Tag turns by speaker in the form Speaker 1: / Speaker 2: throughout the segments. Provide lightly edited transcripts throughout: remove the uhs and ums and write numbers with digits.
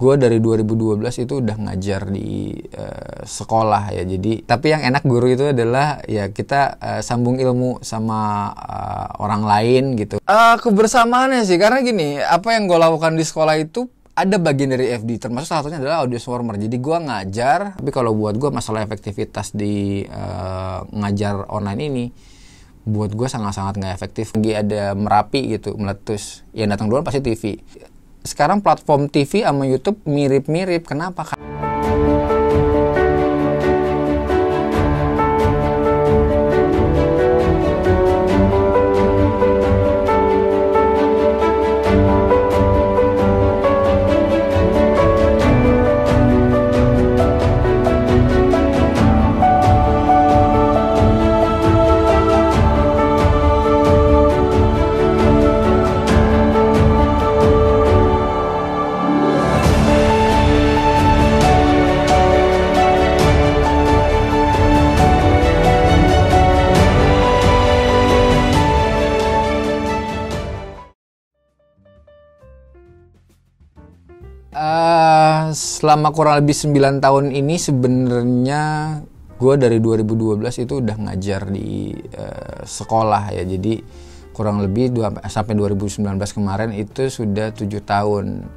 Speaker 1: Gue dari 2012 itu udah ngajar di sekolah ya. Jadi tapi yang enak guru itu adalah ya kita sambung ilmu sama orang lain gitu. Kebersamaannya sih karena gini, apa yang gue lakukan di sekolah itu ada bagian dari FD, termasuk salah satunya adalah audience warmer. Jadi gue ngajar, tapi kalau buat gue masalah efektivitas di ngajar online ini, buat gue sangat-sangat nggak efektif. Lagi ada Merapi gitu, meletus, yang datang duluan pasti TV. Sekarang platform TV sama YouTube mirip-mirip, kenapa? Selama kurang lebih 9 tahun ini sebenarnya gue dari 2012 itu udah ngajar di sekolah ya. Jadi kurang lebih sampai 2019 kemarin itu sudah 7 tahun.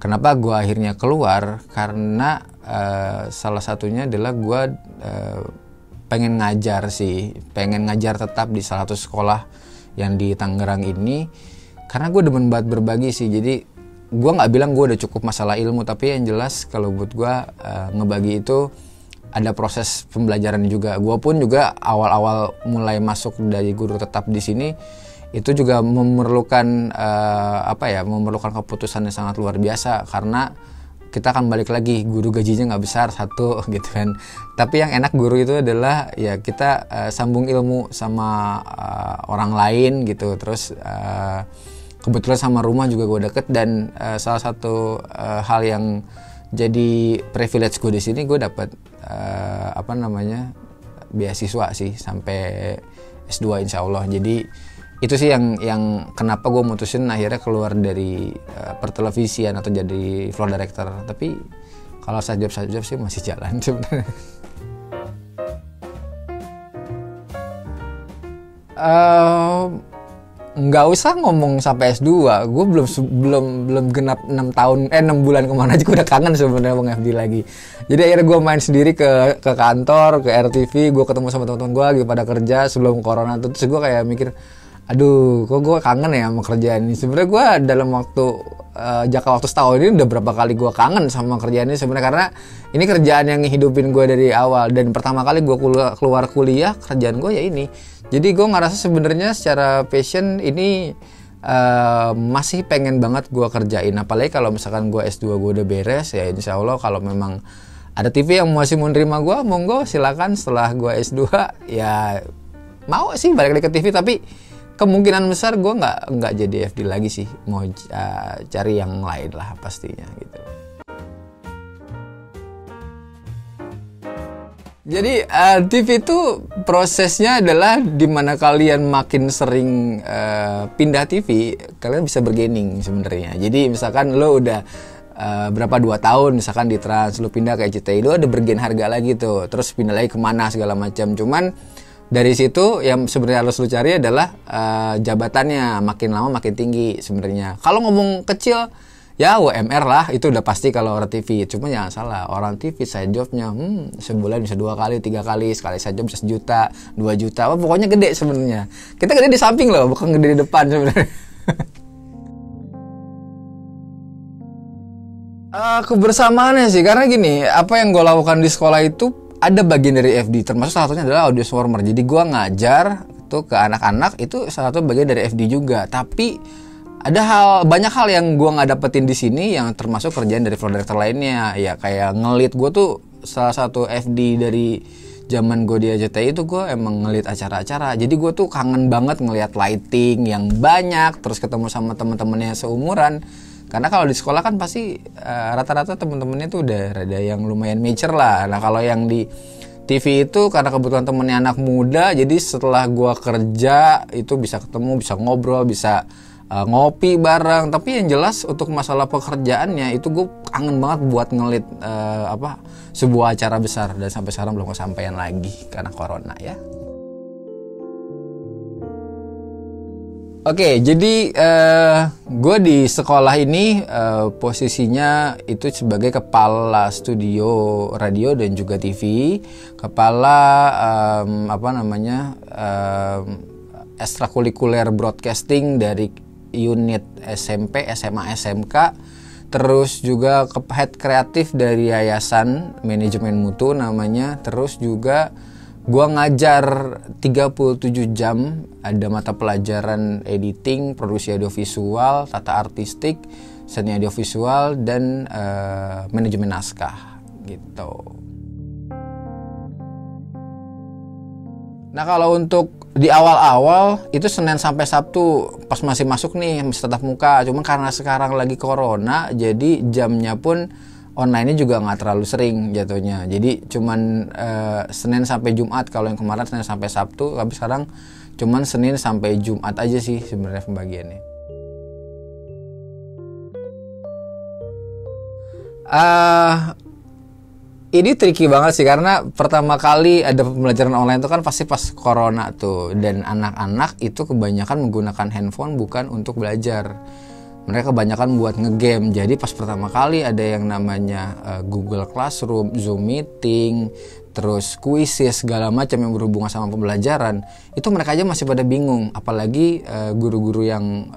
Speaker 1: Kenapa gue akhirnya keluar? Karena salah satunya adalah gue pengen ngajar sih. Pengen ngajar tetap di salah satu sekolah yang di Tangerang ini. Karena gue demen banget berbagi sih. Jadi gue nggak bilang gue udah cukup masalah ilmu, tapi yang jelas kalau buat gue ngebagi itu ada proses pembelajaran juga. Gue pun juga awal-awal mulai masuk dari guru tetap di sini itu juga memerlukan memerlukan keputusan yang sangat luar biasa, karena kita akan balik lagi, guru gajinya nggak besar satu gitu kan. Tapi yang enak guru itu adalah ya kita sambung ilmu sama orang lain gitu. Terus kebetulan sama rumah juga gue deket, dan salah satu hal yang jadi privilege gue di sini, gue dapat beasiswa sih sampai S2 insya Allah. Jadi itu sih yang kenapa gue mutusin akhirnya keluar dari pertelevisian atau jadi floor director. Tapi kalau side job sih masih jalan sebenarnya. Nggak usah ngomong sampai S2, gue belum genap 6 bulan kemana aja gue udah kangen sebenarnya Bang FD lagi. Jadi akhirnya gue main sendiri ke kantor, ke RTV, gue ketemu sama teman-teman gue lagi pada kerja sebelum corona tuh. Terus gue kayak mikir, aduh kok gue kangen ya sama kerjaan ini. Sebenarnya gue dalam jangka waktu setahun ini udah berapa kali gue kangen sama kerjaan ini sebenarnya, karena ini kerjaan yang ngehidupin gue dari awal, dan pertama kali gue keluar kuliah kerjaan gue ya ini. Jadi gue ngerasa sebenarnya secara passion ini masih pengen banget gue kerjain. Apalagi kalau misalkan gue S2 gue udah beres ya, insya Allah kalau memang ada TV yang masih mau nerima gue, monggo silakan. Setelah gue S2 ya mau sih balik lagi ke TV, tapi kemungkinan besar gue nggak jadi FD lagi sih, mau cari yang lain lah pastinya gitu. Jadi TV itu prosesnya adalah dimana kalian makin sering pindah TV, kalian bisa bergaining sebenarnya. Jadi misalkan lo udah berapa 2 tahun misalkan di Trans, lo pindah ke RCTI, lo ada bergain harga lagi tuh, terus pindah lagi kemana segala macam. Cuman dari situ yang sebenarnya harus lo cari adalah jabatannya makin lama makin tinggi sebenarnya. Kalau ngomong kecil ya UMR lah, itu udah pasti kalau orang TV. Cuma jangan salah, orang TV side jobnya sebulan bisa 2 kali, 3 kali, sekali side job bisa 1 juta, 2 juta. Pokoknya gede sebenarnya. Kita gede di samping loh, bukan gede di depan sebenarnya. Kebersamaannya sih, karena gini, apa yang gue lakukan di sekolah itu ada bagian dari FD, termasuk salah satunya adalah audience warmer. Jadi gue ngajar tuh ke anak-anak, itu salah satu bagian dari FD juga. Tapi ada banyak hal yang gue nggak dapetin di sini, yang termasuk kerjaan dari floor director lainnya. Ya kayak ngelit, gue tuh salah satu FD dari zaman gue di RCTI itu gue emang ngelit acara-acara. Jadi gue tuh kangen banget ngelihat lighting yang banyak, terus ketemu sama teman-temannya seumuran. Karena kalau di sekolah kan pasti rata-rata teman-temannya tuh udah ada yang lumayan mature lah. Nah kalau yang di TV itu karena kebetulan temennya anak muda, jadi setelah gue kerja itu bisa ketemu, bisa ngobrol, bisa ngopi bareng. Tapi yang jelas untuk masalah pekerjaannya itu gue kangen banget buat ngelit sebuah acara besar, dan sampai sekarang belum kesampaian lagi karena corona ya. Oke, jadi gue di sekolah ini posisinya itu sebagai kepala studio radio dan juga TV, kepala ekstrakurikuler broadcasting dari unit SMP, SMA, SMK, terus juga head kreatif dari Yayasan Manajemen Mutu namanya, terus juga gua ngajar 37 jam, ada mata pelajaran editing, produksi audiovisual, tata artistik, seni audiovisual, dan manajemen naskah gitu. Nah kalau untuk di awal-awal itu Senin sampai Sabtu pas masih masuk nih masih tatap muka, cuman karena sekarang lagi corona jadi jamnya pun online-nya juga nggak terlalu sering jatuhnya. Jadi cuman Senin sampai Jumat, kalau yang kemarin Senin sampai Sabtu, tapi sekarang cuman Senin sampai Jumat aja sih sebenarnya pembagiannya. Ini tricky banget sih karena pertama kali ada pembelajaran online itu kan pasti pas corona tuh, dan anak-anak itu kebanyakan menggunakan handphone bukan untuk belajar. Mereka kebanyakan buat ngegame. Jadi pas pertama kali ada yang namanya Google Classroom, Zoom Meeting, terus kuisis segala macam yang berhubungan sama pembelajaran, itu mereka aja masih pada bingung. Apalagi guru-guru yang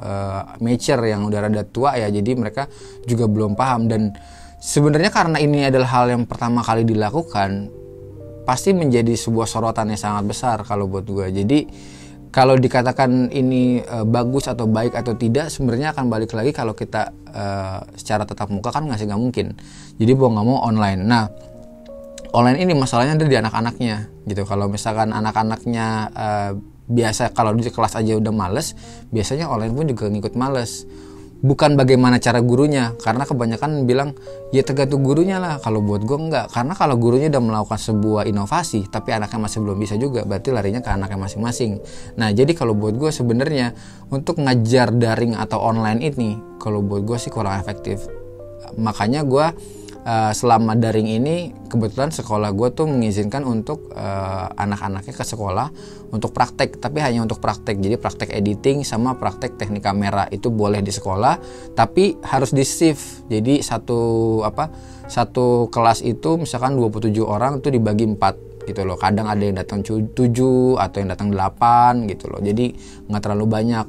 Speaker 1: mature, yang udah rada tua ya, jadi mereka juga belum paham. Dan sebenarnya karena ini adalah hal yang pertama kali dilakukan, pasti menjadi sebuah sorotan yang sangat besar kalau buat gue. Jadi kalau dikatakan ini bagus atau baik atau tidak, sebenarnya akan balik lagi kalau kita secara tatap muka kan nggak mungkin. Jadi mau nggak mau online. Nah, online ini masalahnya ada di anak-anaknya gitu. Kalau misalkan anak-anaknya biasa kalau di kelas aja udah males, biasanya online pun juga ngikut males. Bukan bagaimana cara gurunya, karena kebanyakan bilang ya tergantung gurunya lah. Kalau buat gue enggak, karena kalau gurunya udah melakukan sebuah inovasi tapi anaknya masih belum bisa juga, berarti larinya ke anaknya masing-masing. Nah jadi kalau buat gue sebenarnya untuk ngajar daring atau online ini, kalau buat gue sih kurang efektif. Makanya gue selama daring ini kebetulan sekolah gue tuh mengizinkan untuk anak-anaknya ke sekolah untuk praktek, tapi hanya untuk praktek. Jadi praktek editing sama praktek teknik kamera itu boleh di sekolah, tapi harus di shift. Jadi satu kelas itu misalkan 27 orang itu dibagi 4 gitu loh. Kadang ada yang datang 7 atau yang datang 8 gitu loh. Jadi nggak terlalu banyak.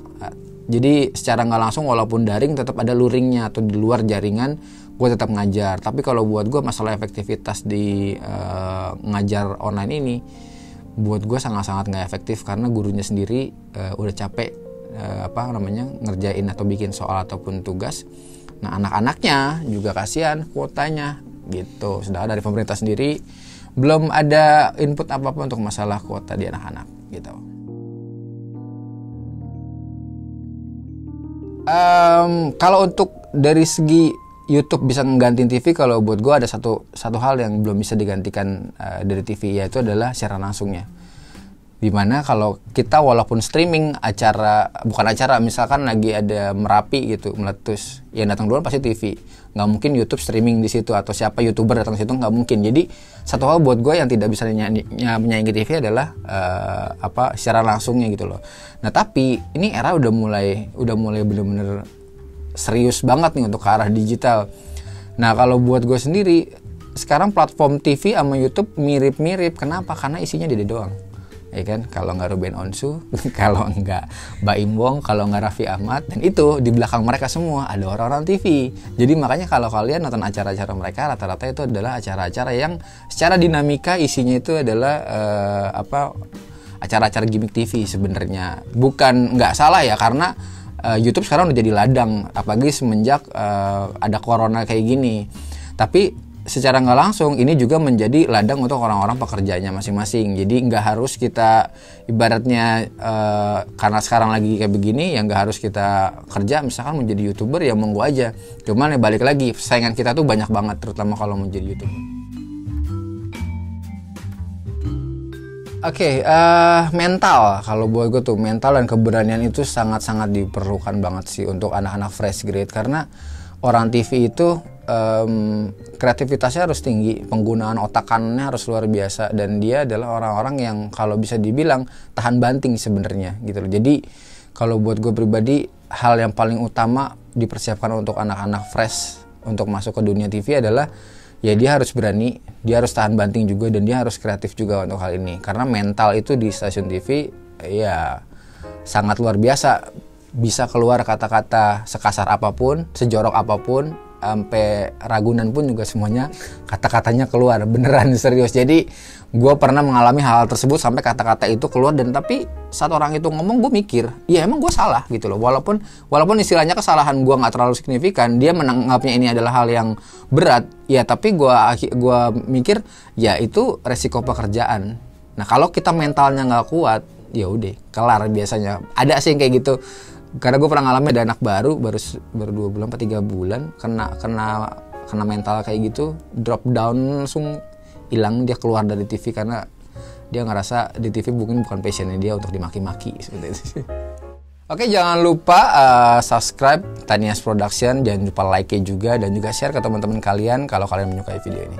Speaker 1: Jadi secara nggak langsung walaupun daring tetap ada luringnya atau di luar jaringan gue tetap ngajar. Tapi kalau buat gue masalah efektivitas di ngajar online ini buat gue sangat-sangat nggak efektif, karena gurunya sendiri udah capek ngerjain atau bikin soal ataupun tugas. Nah anak-anaknya juga kasihan kuotanya gitu. Sedangkan dari pemerintah sendiri belum ada input apa-apa untuk masalah kuota di anak-anak gitu. Kalau untuk dari segi YouTube bisa menggantiin TV, kalau buat gue ada satu hal yang belum bisa digantikan dari TV, yaitu adalah siaran langsungnya. Dimana kalau kita walaupun streaming misalkan lagi ada Merapi gitu meletus, yang datang duluan pasti TV. Nggak mungkin YouTube streaming di situ atau siapa YouTuber datang ke situ, nggak mungkin. Jadi satu hal buat gue yang tidak bisa menyaingi TV adalah siaran langsungnya gitu loh. Nah tapi ini era udah mulai bener-bener serius banget nih untuk ke arah digital. Nah kalau buat gue sendiri sekarang platform TV sama YouTube mirip-mirip. Kenapa? Karena isinya dia doang, ya kan? Kalau nggak Ruben Onsu, kalau nggak Baim Wong, kalau nggak Raffi Ahmad, dan itu di belakang mereka semua ada orang-orang TV. Jadi makanya kalau kalian nonton acara-acara mereka, rata-rata itu adalah acara-acara yang secara dinamika isinya itu adalah acara-acara gimmick TV sebenarnya. Bukan nggak salah ya, karena YouTube sekarang udah jadi ladang, apalagi semenjak ada corona kayak gini. Tapi secara nggak langsung ini juga menjadi ladang untuk orang-orang pekerjaannya masing-masing. Jadi nggak harus kita ibaratnya karena sekarang lagi kayak begini ya nggak harus kita kerja misalkan menjadi YouTuber, ya monggo aja. Cuman ya balik lagi, saingan kita tuh banyak banget terutama kalau menjadi YouTuber. Mental. Kalau buat gue tuh mental dan keberanian itu sangat-sangat diperlukan banget sih untuk anak-anak fresh grade, karena orang TV itu kreativitasnya harus tinggi, penggunaan otak kanannya harus luar biasa, dan dia adalah orang-orang yang kalau bisa dibilang tahan banting sebenarnya gitu loh. Jadi kalau buat gue pribadi, hal yang paling utama dipersiapkan untuk anak-anak fresh untuk masuk ke dunia TV adalah ya dia harus berani, dia harus tahan banting juga, dan dia harus kreatif juga untuk hal ini. Karena mental itu di stasiun TV ya sangat luar biasa. Bisa keluar kata-kata sekasar apapun, sejorok apapun, sampai Ragunan pun juga semuanya kata-katanya keluar, beneran serius. Jadi gue pernah mengalami hal tersebut sampai kata-kata itu keluar, dan tapi saat orang itu ngomong gue mikir, ya emang gue salah gitu loh. Walaupun istilahnya kesalahan gue nggak terlalu signifikan, dia menanggapnya ini adalah hal yang berat, ya tapi gue mikir ya itu resiko pekerjaan. Nah kalau kita mentalnya nggak kuat, ya udah kelar biasanya. Ada sih yang kayak gitu. Karena gue pernah ngalamin ada anak baru 2 bulan atau 3 bulan kena mental kayak gitu, drop down, langsung hilang, dia keluar dari TV karena dia ngerasa di TV mungkin bukan passionnya dia untuk dimaki-maki seperti itu. Oke, jangan lupa subscribe Tanias Production, jangan lupa like juga, dan juga share ke teman-teman kalian kalau kalian menyukai video ini.